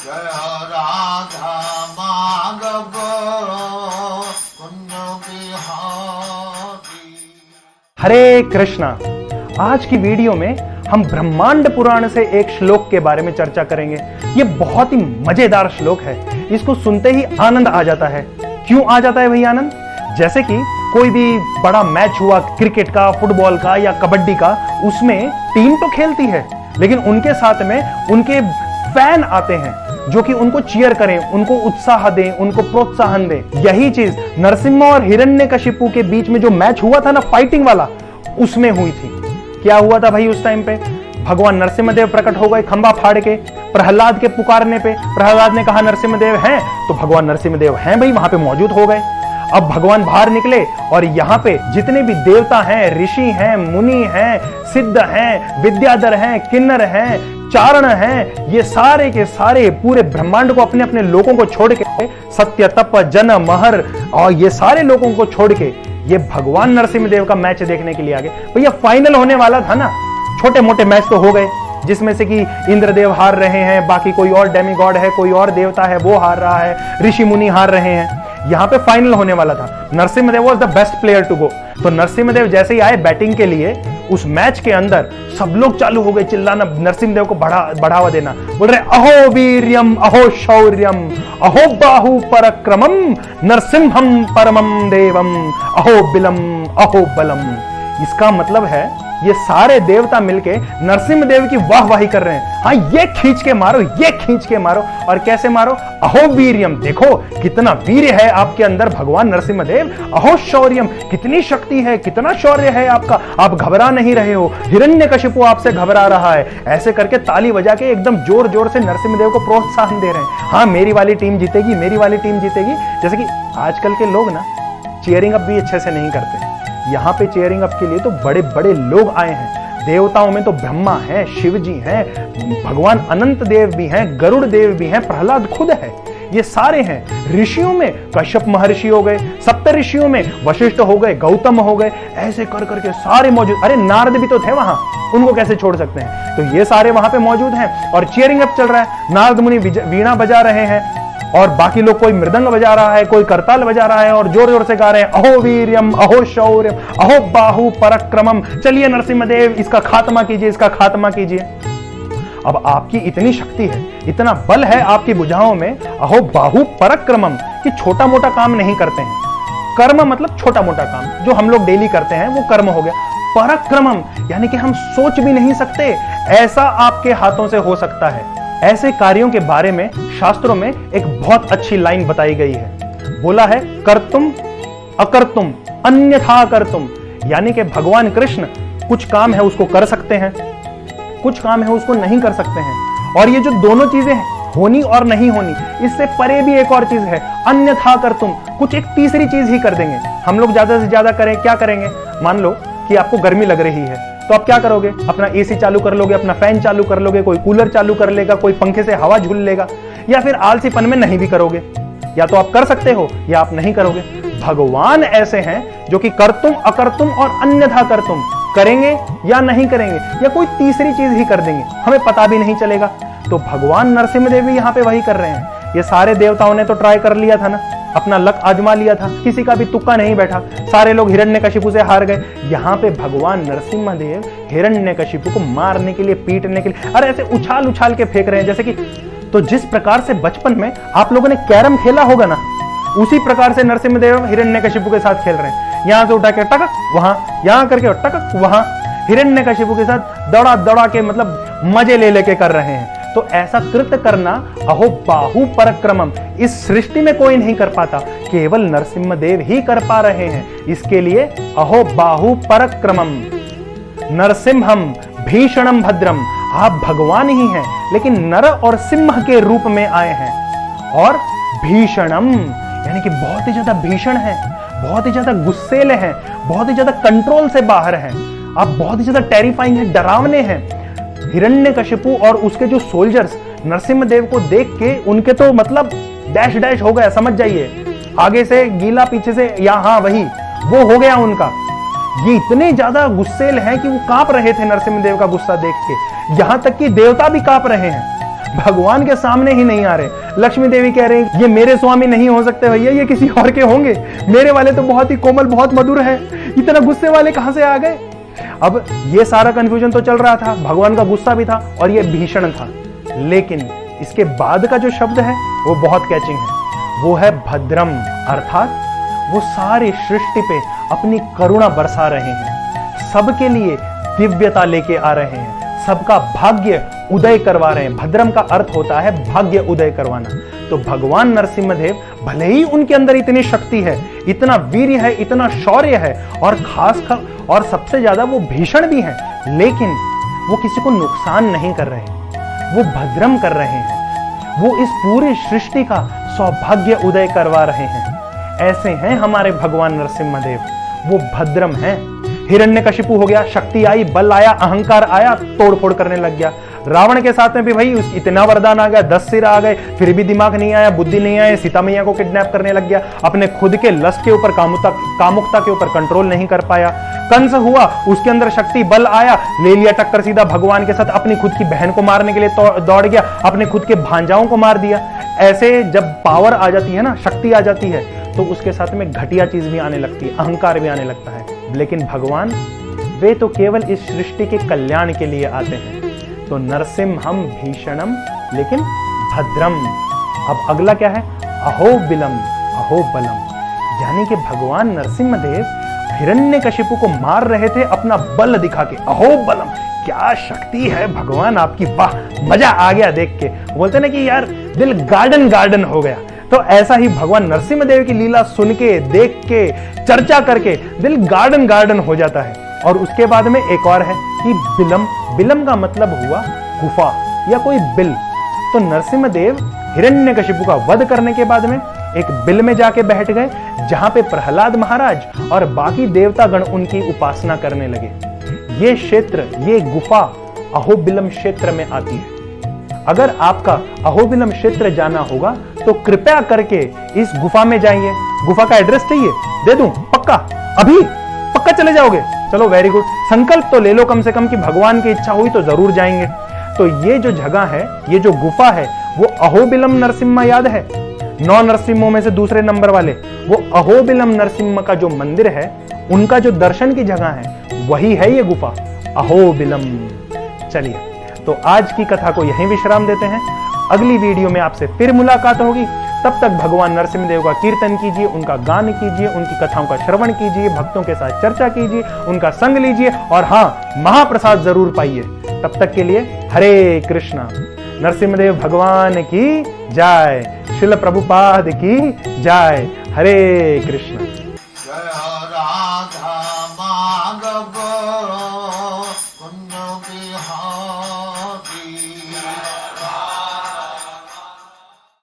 जय राधा माधव कुंज बिहारी। हरे कृष्णा। आज की वीडियो में हम ब्रह्मांड पुराण से एक श्लोक के बारे में चर्चा करेंगे। ये बहुत ही मजेदार श्लोक है। इसको सुनते ही आनंद आ जाता है। क्यों आ जाता है भाई आनंद? जैसे कि कोई भी बड़ा मैच हुआ क्रिकेट का, फुटबॉल का या कबड्डी का, उसमें टीम तो खेलती है लेकिन उनके साथ में उनके फैन आते हैं जो कि उनको चीयर करें, उनको उत्साह दें, उनको प्रोत्साहन दें। यही चीज नरसिम्हा और हिरण्यकशिपु के बीच में जो मैच हुआ था ना, फाइटिंग वाला, उसमें हुई थी। क्या हुआ था भाई? उस टाइम पे भगवान नरसिम्हदेव प्रकट हो गए खंबा फाड़ के। प्रहलाद के पुकारने पे प्रहलाद ने कहा नरसिम्हदेव हैं, तो भगवान नरसिम्हदेव हैं भाई, वहां पे मौजूद हो गए। अब भगवान बाहर निकले और यहाँ पे जितने भी देवता हैं, ऋषि हैं, मुनि हैं, सिद्ध हैं, विद्याधर हैं, किन्नर हैं, चारण हैं, ये सारे के सारे पूरे ब्रह्मांड को अपने अपने लोगों को छोड़ के, सत्य तप जन महर और ये सारे लोगों को छोड़ के ये भगवान नरसिम्हदेव का मैच देखने के लिए आ गए। भैया फाइनल होने वाला था ना, छोटे मोटे मैच तो हो गए जिसमें से कि इंद्रदेव हार रहे हैं, बाकी कोई और डेमीगॉड है, कोई और देवता है वो हार रहा है, ऋषि मुनि हार रहे हैं। यहां पे फाइनल होने वाला था। Narasimhadev was the best player to go. तो नरसिम्हदेव जैसे ही आए बैटिंग के लिए, उस मैच के अंदर सब लोग चालू हो गए चिल्लाना, नरसिम्हदेव को बढ़ावा देना। बोल रहे अहो वीर्यम, अहो शौर्यम, अहो बाहु पराक्रमम, नरसिम्हम परमम देवम, अहो बिलम, अहो बलम। इसका मतलब है ये सारे देवता मिलके नरसिम्हदेव की वाहवाही कर रहे हैं। हाँ, ये खींच के मारो, ये खींच के मारो। और कैसे मारो? अहो वीर्यम, देखो कितना वीर्य है आपके अंदर भगवान नरसिम्हदेव। अहो शौर्यम, कितनी शक्ति है, कितना शौर्य है आपका, आप घबरा नहीं रहे हो। हिरण्यकशिपु आपसे घबरा रहा है। ऐसे करके ताली बजा के एकदम जोर जोर से नरसिम्हदेव को प्रोत्साहन दे रहे हैं। हाँ, मेरी वाली टीम जीतेगी, मेरी वाली टीम जीतेगी। जैसे कि आजकल के लोग ना चीयरिंग अप भी अच्छे से नहीं करते। यहाँ पे चीयरिंग अप के लिए तो बड़े बड़े लोग आए हैं। देवताओं में तो ब्रह्मा है, शिव जी हैं, भगवान अनंत देव भी हैं, गरुड़ देव भी हैं, प्रहलाद खुद है, ये सारे हैं। ऋषियों में कश्यप महर्षि हो गए, सप्त ऋषियों में वशिष्ठ हो गए, गौतम हो गए, ऐसे कर करके सारे मौजूद। अरे नारद भी तो थे वहां, उनको कैसे छोड़ सकते हैं? तो ये सारे वहां पे मौजूद हैं और चीयरिंग अप चल रहा है। नारद मुनि वीणा बजा रहे हैं और बाकी लोग, कोई मृदंग बजा रहा है, कोई करताल बजा रहा है और जोर जोर से गा रहे हैं अहो वीर्यम, अहो शौर्यम, अहो बाहु पराक्रमम। चलिए नरसिम्हदेव, इसका खात्मा कीजिए, इसका खात्मा कीजिए। अब आपकी इतनी शक्ति है, इतना बल है आपकी भुजाओं में, अहो बाहु पराक्रमम, कि छोटा मोटा काम नहीं करते हैं। कर्म मतलब छोटा मोटा काम जो हम लोग डेली करते हैं वो कर्म हो गया। पराक्रमम यानी कि हम सोच भी नहीं सकते ऐसा आपके हाथों से हो सकता है। ऐसे कार्यों के बारे में शास्त्रों में एक बहुत अच्छी लाइन बताई गई है। बोला है कर्तुम अकर्तुम अन्यथा कर्तुम, यानी कि भगवान कृष्ण कुछ काम है उसको कर सकते हैं, कुछ काम है उसको नहीं कर सकते हैं। और ये जो दोनों चीजें हैं, होनी और नहीं होनी, इससे परे भी एक और चीज है, अन्यथा कर्तुम, कुछ एक तीसरी चीज ही कर देंगे। हम लोग ज्यादा से ज्यादा करें, क्या करेंगे? मान लो कि आपको गर्मी लग रही है तो आप क्या करोगे? अपना एसी चालू कर लोगे, अपना फैन चालू कर लोगे, कोई कूलर चालू कर लेगा, कोई पंखे से हवा झूल लेगा, या फिर आलसीपन में नहीं भी करोगे। या तो आप कर सकते हो या आप नहीं करोगे। भगवान ऐसे हैं जो कि कर्तुम अकर्तुम और अन्यथा कर्तुम, करेंगे या नहीं करेंगे, या कोई तीसरी चीज ही कर देंगे, हमें पता भी नहीं चलेगा। तो भगवान नरसिम्हदेव भी यहाँ पे वही कर रहे हैं। ये सारे देवताओं ने तो ट्राई कर लिया था ना, अपना लक आजमा लिया था, किसी का भी तुक्का नहीं बैठा, सारे लोग हिरण्यकशिपु से हार गए। यहाँ पे भगवान नरसिम्हदेव हिरण्यकशिपु को मारने के लिए, पीटने के लिए, अरे ऐसे उछाल उछाल के फेंक रहे हैं जैसे कि, तो जिस प्रकार से बचपन में आप लोगों ने कैरम खेला होगा ना, उसी प्रकार से नरसिम्हदेव हिरण्यकशिपु के साथ खेल रहे हैं। यहां से उठा के टकक वहां, यहां करके टकक वहां, हिरण्यकशिपु के साथ दौड़ा दौड़ा के मतलब मजे ले लेके कर रहे हैं। तो ऐसा कृत्य करना, अहो बाहु पराक्रमम, इस सृष्टि में कोई नहीं कर पाता, केवल नरसिम्हदेव ही कर पा रहे हैं। इसके लिए अहो बाहु पराक्रमम नरसिम्हम भीषणम भद्रम, आप भगवान ही हैं लेकिन नर और सिंह के रूप में आए हैं। और भीषणम यानी कि बहुत ही ज्यादा भीषण है, बहुत ही ज्यादा गुस्सेले हैं, बहुत ही ज्यादा कंट्रोल से बाहर हैं, आप बहुत ही ज्यादा टेरिफाइंग हैं, डरावने हैं। हिरण्यकशिपु और उसके जो सोल्जर्स नरसिम्हदेव को देख के उनके तो मतलब डैश डैश हो गया, समझ जाइए, आगे से गीला पीछे से यहां वही वो हो गया उनका। ये इतने ज्यादा गुस्सेल हैं कि वो कांप रहे थे नरसिम्हदेव का गुस्सा देख के, यहां तक कि देवता भी कांप रहे हैं। भगवान के सामने ही नहीं आ रहे। लक्ष्मी देवी कह रही ये मेरे स्वामी नहीं हो सकते भैया, ये किसी और के होंगे, मेरे वाले तो बहुत ही कोमल बहुत मधुर है, इतना गुस्से वाले कहां से आ गए। अब ये सारा कंफ्यूजन तो चल रहा था, भगवान का गुस्सा भी था और ये भीषण था, लेकिन इसके बाद का जो शब्द है वो बहुत कैचिंग है। वो है भद्रम, अर्थात वो सारी सृष्टि पे अपनी करुणा बरसा रहे हैं, सबके लिए दिव्यता लेके आ रहे हैं, सबका भाग्य उदय करवा रहे हैं। भद्रम का अर्थ होता है भाग्य उदय करवाना। तो भगवान नरसिम्हदेव भले ही उनके अंदर इतनी शक्ति है, इतना वीर्य है, इतना शौर्य है और और सबसे ज्यादा वो भीषण भी है, लेकिन वो किसी को नुकसान नहीं कर रहे, वो भद्रम कर रहे हैं, वो इस पूरी सृष्टि का सौभाग्य उदय करवा रहे हैं। ऐसे हैं हमारे भगवान नरसिम्हदेव, वो भद्रम हैं। हिरण्यकशिपु हो गया, शक्ति आई, बल आया, अहंकार आया, तोड़फोड़ करने लग गया। रावण के साथ में भी भाई इतना वरदान आ गया, 10 सिर आ गए, फिर भी दिमाग नहीं आया, बुद्धि नहीं आया, सीता मैया को किडनैप करने लग गया, अपने खुद के लस्ट के ऊपर, कामुकता के ऊपर कंट्रोल नहीं कर पाया। कंस हुआ, उसके अंदर शक्ति बल आया, ले लिया टक्कर सीधा भगवान के साथ, अपनी खुद की बहन को मारने के लिए दौड़ गया, अपने खुद के भांजाओं को मार दिया। ऐसे जब पावर आ जाती है ना, शक्ति आ जाती है, तो उसके साथ में घटिया चीज भी आने लगती है, अहंकार भी आने लगता है। लेकिन भगवान वे तो केवल इस सृष्टि के कल्याण के लिए आते हैं। तो नरसिम्हम भीषणम लेकिन भद्रम। अब अगला क्या है, अहोबिलम, अहोबलम, यानी कि भगवान नरसिम्हदेव हिरण्यकशिपु को मार रहे थे अपना बल दिखा के। अहोबलम, क्या शक्ति है भगवान आपकी, वाह, मजा आ गया देख के। बोलते ना कि यार दिल गार्डन गार्डन हो गया। तो ऐसा ही भगवान नरसिम्हदेव की लीला सुन के, देख के, चर्चा करके दिल गार्डन गार्डन हो जाता है। और उसके बाद में एक और है कि बिलम। बिलम का मतलब हुआ गुफा या कोई बिल। तो नरसिम्हदेव हिरण्यकशिपु का वध करने के बाद में एक बिल में जाके बैठ गए, जहां पे प्रहलाद महाराज और बाकी देवतागण उनकी उपासना करने लगे। ये क्षेत्र, ये गुफा अहोबिलम क्षेत्र में आती है। अगर आपका अहोबिलम क्षेत्र जाना होगा तो कृपया करके इस गुफा में जाइए। गुफा का एड्रेस चाहिए, दे दूं पक्का, अभी पक्का चले जाओगे? चलो वेरी गुड, संकल्प तो ले लो कम से कम कि भगवान की इच्छा हुई तो जरूर जाएंगे। तो ये जो जगह है, ये जो गुफा है, वो अहोबिलम नरसिम्हा, याद है 9 नरसिम्हों में से दूसरे नंबर वाले, वो अहोबिलम नरसिम्हा का जो मंदिर है, उनका जो दर्शन की जगह है, वही है ये गुफा अहोबिलम। चलिए, तो आज की कथा को यहीं विश्राम देते हैं। अगली वीडियो में आपसे फिर मुलाकात होगी। तब तक भगवान नरसिम्हदेव का कीर्तन कीजिए, उनका गान कीजिए, उनकी कथाओं का श्रवण कीजिए, भक्तों के साथ चर्चा कीजिए, उनका संग लीजिए और हाँ, महाप्रसाद जरूर पाइए। तब तक के लिए हरे कृष्णा। नरसिम्हदेव भगवान की जय, श्रील प्रभुपाद की जय। हरे कृष्णा।